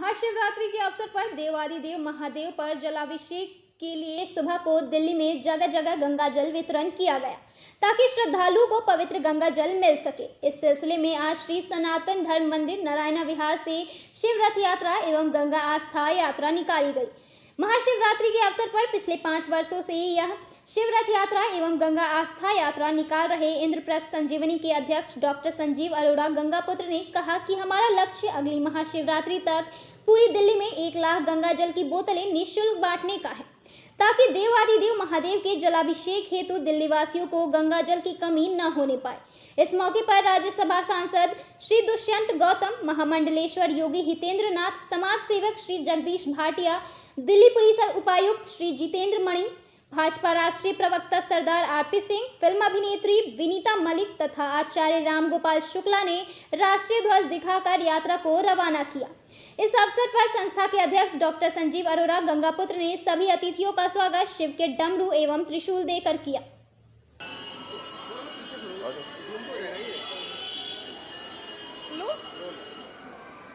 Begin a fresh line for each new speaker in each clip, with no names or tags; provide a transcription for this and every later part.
महाशिवरात्रि के अवसर पर देवादिदेव महादेव पर जलाभिषेक के लिए सुबह को दिल्ली में जगह जगह गंगा जल वितरण किया गया ताकि श्रद्धालुओं को पवित्र गंगा जल मिल सके। इस सिलसिले में आज श्री सनातन धर्म मंदिर नारायण विहार से शिव रथ यात्रा एवं गंगा आस्था यात्रा निकाली गई। महाशिवरात्रि के अवसर पर पिछले 5 वर्षों से यह शिव रथ यात्रा एवं गंगा आस्था यात्रा निकाल रहे इंद्रप्रस्थ संजीवनी के अध्यक्ष डॉक्टर संजीव अरोड़ा गंगापुत्र ने कहा कि हमारा लक्ष्य अगली महाशिवरात्रि तक पूरी दिल्ली में 1 लाख गंगा जल की बोतलें निःशुल्क बांटने का है ताकि देवादिदेव महादेव के जलाभिषेक हेतु दिल्ली वासियों को गंगा जल की कमी न होने पाए। इस मौके पर राज्यसभा सांसद श्री दुष्यंत गौतम, महामंडलेश्वर योगी हितेंद्र नाथ, समाज सेवक श्री जगदीश भाटिया, दिल्ली पुलिस उपायुक्त श्री जितेंद्र मणि, भाजपा राष्ट्रीय प्रवक्ता सरदार आरपी सिंह, फिल्म अभिनेत्री विनीता मलिक तथा आचार्य रामगोपाल शुक्ला ने राष्ट्रीय ध्वज दिखाकर यात्रा को रवाना किया। इस अवसर पर संस्था के अध्यक्ष डॉक्टर संजीव अरोड़ा गंगापुत्र ने सभी अतिथियों का स्वागत शिव के डमरू एवं त्रिशूल देकर किया।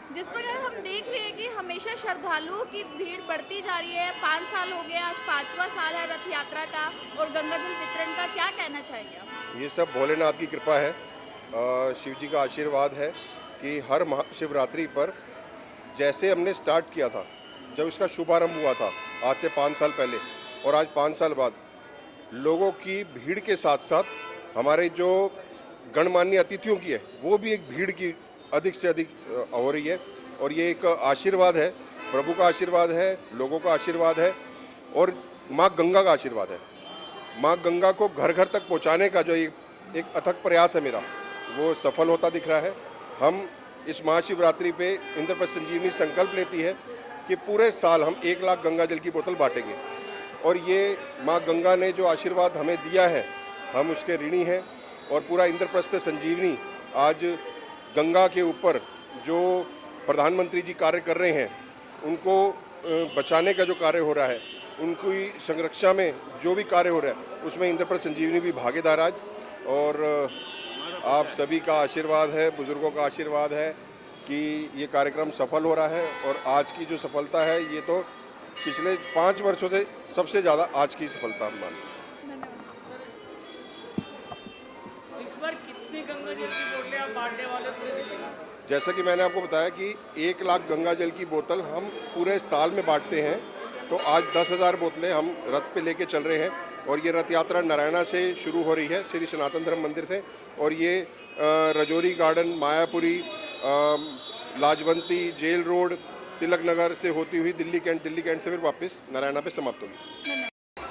जिस प्रकार हम देख रहे हैं कि हमेशा श्रद्धालुओं की भीड़ बढ़ती जा रही है। 5 साल हो गए, आज 5वां साल है रथ यात्रा का और गंगा जल वितरण का, क्या कहना चाहेंगे आप?
ये सब भोलेनाथ की कृपा है, शिव जी का आशीर्वाद है कि हर महाशिवरात्रि पर जैसे हमने स्टार्ट किया था, जब इसका शुभारंभ हुआ था आज से 5 साल पहले और आज 5 साल बाद, लोगों की भीड़ के साथ साथ हमारे जो गणमान्य अतिथियों की है वो भी एक भीड़ की अधिक से अधिक हो रही है और ये एक आशीर्वाद है, प्रभु का आशीर्वाद है, लोगों का आशीर्वाद है और माँ गंगा का आशीर्वाद है। माँ गंगा को घर घर तक पहुँचाने का जो एक अथक प्रयास है मेरा, वो सफल होता दिख रहा है। हम इस महाशिवरात्रि पे इंद्रप्रस्थ संजीवनी संकल्प लेती है कि पूरे साल हम 1 लाख गंगा जल की बोतल बांटेंगे और ये माँ गंगा ने जो आशीर्वाद हमें दिया है हम उसके ऋणी हैं। और पूरा इंद्रप्रस्थ संजीवनी आज गंगा के ऊपर जो प्रधानमंत्री जी कार्य कर रहे हैं उनको बचाने का जो कार्य हो रहा है, उनकी संरक्षा में जो भी कार्य हो रहा है उसमें इंद्रप्रस्थ संजीवनी भी भागीदार आज। और आप सभी का आशीर्वाद है, बुजुर्गों का आशीर्वाद है कि ये कार्यक्रम सफल हो रहा है और आज की जो सफलता है ये तो पिछले 5 वर्षों से सबसे ज़्यादा आज की सफलता हम मानते हैं।
इस बार कितनी गंगा जल की बोतलें आप बांटने वाले पूरे दिल्ली में?
जैसा कि मैंने आपको बताया कि 1 लाख गंगा जल की बोतल हम पूरे साल में बांटते हैं, तो आज 10,000 बोतलें हम रथ पे लेके चल रहे हैं और ये रथ यात्रा नारायणा से शुरू हो रही है, श्री सनातन धर्म मंदिर से, और ये रजौरी गार्डन, मायापुरी, लाजवंती, जेल रोड, तिलक नगर से होती हुई दिल्ली कैंट से फिर वापस नारायणा पे समाप्त होगी।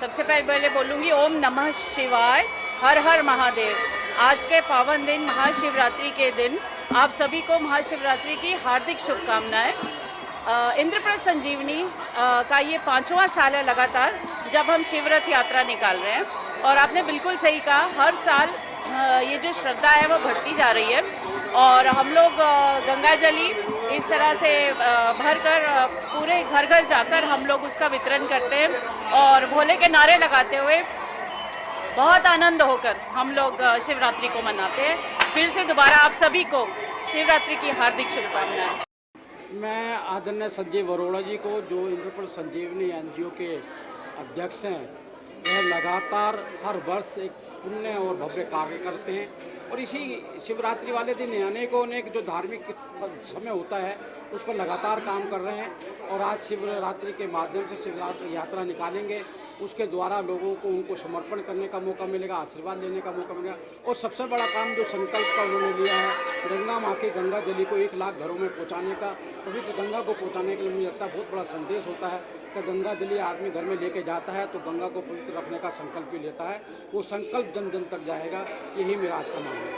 सबसे पहले बोलूँगी ओम नमः शिवाय, हर हर महादेव। आज के पावन दिन महाशिवरात्रि के दिन आप सभी को महाशिवरात्रि की हार्दिक शुभकामनाएं। इंद्रप्रस्थ संजीवनी का ये 5वां साल है लगातार जब हम शिवरथ यात्रा निकाल रहे हैं और आपने बिल्कुल सही कहा, हर साल ये जो श्रद्धा है वो बढ़ती जा रही है और हम लोग गंगा जली इस तरह से भरकर पूरे घर घर जाकर हम लोग उसका वितरण करते हैं और भोले के नारे लगाते हुए बहुत आनंद होकर हम लोग शिवरात्रि को मनाते हैं। फिर से दोबारा आप सभी को शिवरात्रि की हार्दिक शुभकामनाएं।
मैं आदरणीय संजीव अरोड़ा जी को, जो इंद्रप्रस्थ संजीवनी एनजीओ के अध्यक्ष हैं, वह लगातार हर वर्ष एक पुण्य और भव्य कार्य करते हैं और इसी शिवरात्रि वाले दिन अनेक जो धार्मिक समय होता है उस पर लगातार काम कर रहे हैं और आज शिवरात्रि के माध्यम से शिवरात्रि यात्रा निकालेंगे। उसके द्वारा लोगों को उनको समर्पण करने का मौका मिलेगा, आशीर्वाद लेने का मौका मिलेगा और सबसे बड़ा काम जो संकल्प का उन्होंने लिया है गंगा माँ की गंगा जली को 1 लाख घरों में पहुँचाने का, पवित्र गंगा को पहुँचाने के लिए मुझे लगता है बहुत बड़ा संदेश होता है कि गंगा जली आदमी घर में लेके जाता है तो गंगा को पवित्र रखने का संकल्प भी लेता है, वो संकल्प जन जन तक जाएगा। यही मेरा आज का मानना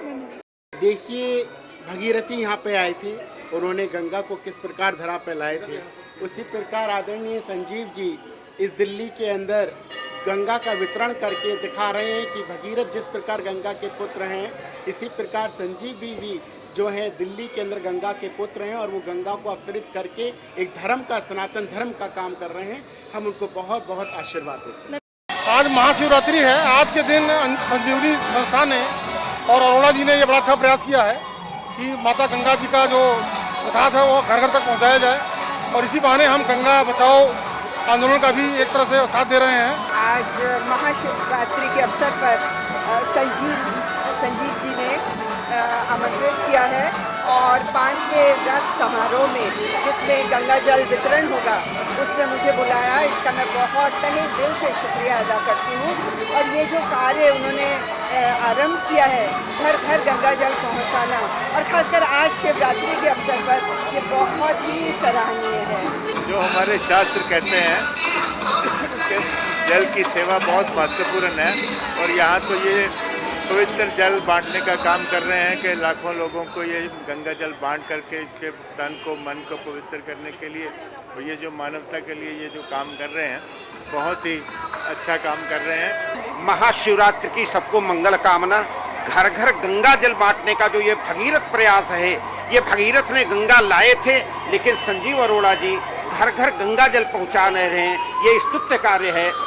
है।
देखिए, भगीरथी यहाँ पे आए थे, उन्होंने गंगा को किस प्रकार धरा पे लाए थे, उसी प्रकार आदरणीय संजीव जी इस दिल्ली के अंदर गंगा का वितरण करके दिखा रहे हैं कि भगीरथ जिस प्रकार गंगा के पुत्र हैं, इसी प्रकार संजीव भी जो है दिल्ली के अंदर गंगा के पुत्र हैं और वो गंगा को अवतरित करके एक धर्म का, सनातन धर्म का काम कर रहे हैं। हम उनको बहुत बहुत आशीर्वाद देते हैं।
आज महाशिवरात्रि है। आज के दिन संजीवनी संस्था ने और अरोड़ा जी ने ये बड़ा अच्छा प्रयास किया है कि माता गंगा जी का जो प्रसाद है वो घर घर तक पहुंचाया जाए और इसी बहाने हम गंगा बचाओ आंदोलन का भी एक तरह से साथ दे रहे हैं।
आज महाशिवरात्रि के अवसर पर संजीव जी ने आमंत्रित किया है और 5वें रथ समारोह में जिसमें गंगा जल वितरण होगा उसमें मुझे बुलाया। इसका मैं बहुत तहे दिल से शुक्रिया अदा करती हूँ। और ये जो कार्य उन्होंने आरंभ किया है घर घर गंगा जल पहुँचाना और ख़ासकर आज शिवरात्रि के अवसर पर ये बहुत ही सराहनीय है।
जो हमारे शास्त्र कहते हैं कि जल की सेवा बहुत महत्वपूर्ण है और यहाँ तो ये पवित्र जल बांटने का काम कर रहे हैं कि लाखों लोगों को ये गंगा जल बांट करके इसके तन को मन को पवित्र करने के लिए और ये जो मानवता के लिए ये जो काम कर रहे हैं बहुत ही अच्छा काम कर रहे हैं।
महाशिवरात्रि की सबको मंगल कामना। घर घर गंगा जल बांटने का जो ये भगीरथ प्रयास है, ये भगीरथ ने गंगा लाए थे लेकिन संजीव अरोड़ा जी घर घर गंगा जल पहुंचा रहे हैं। ये स्तुत्य कार्य है।